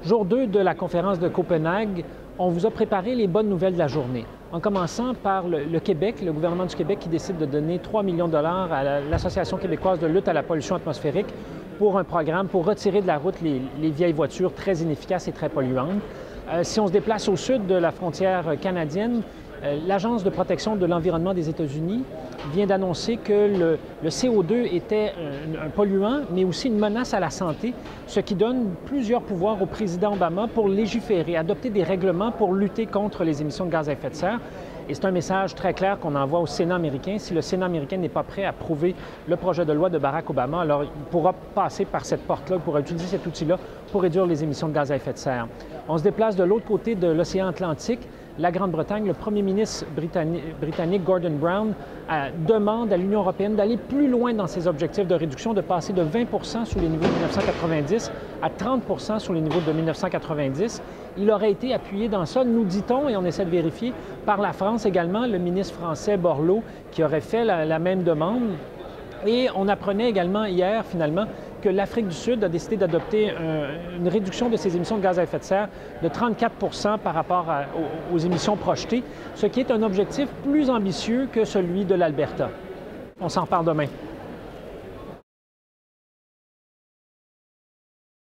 Jour 2 de la conférence de Copenhague, on vous a préparé les bonnes nouvelles de la journée. En commençant par le Québec, le gouvernement du Québec qui décide de donner 3 millions de dollars à l'Association québécoise de lutte à la pollution atmosphérique pour un programme pour retirer de la route les vieilles voitures très inefficaces et très polluantes. Si on se déplace au sud de la frontière canadienne, l'Agence de protection de l'environnement des États-Unis vient d'annoncer que le CO2 était un polluant, mais aussi une menace à la santé, ce qui donne plusieurs pouvoirs au président Obama pour légiférer, adopter des règlements pour lutter contre les émissions de gaz à effet de serre. Et c'est un message très clair qu'on envoie au Sénat américain. Si le Sénat américain n'est pas prêt à approuver le projet de loi de Barack Obama, alors il pourra passer par cette porte-là, il pourra utiliser cet outil-là pour réduire les émissions de gaz à effet de serre. On se déplace de l'autre côté de l'océan Atlantique. La Grande-Bretagne, le premier ministre britannique Gordon Brown demande à l'Union européenne d'aller plus loin dans ses objectifs de réduction, de passer de 20 sous les niveaux de 1990 à 30 sous les niveaux de 1990. Il aurait été appuyé dans ça, nous dit-on, et on essaie de vérifier, par la France également, le ministre français Borloo, qui aurait fait la même demande. Et on apprenait également hier, finalement, que l'Afrique du Sud a décidé d'adopter une réduction de ses émissions de gaz à effet de serre de 34 par rapport aux émissions projetées, ce qui est un objectif plus ambitieux que celui de l'Alberta. On s'en reparle demain.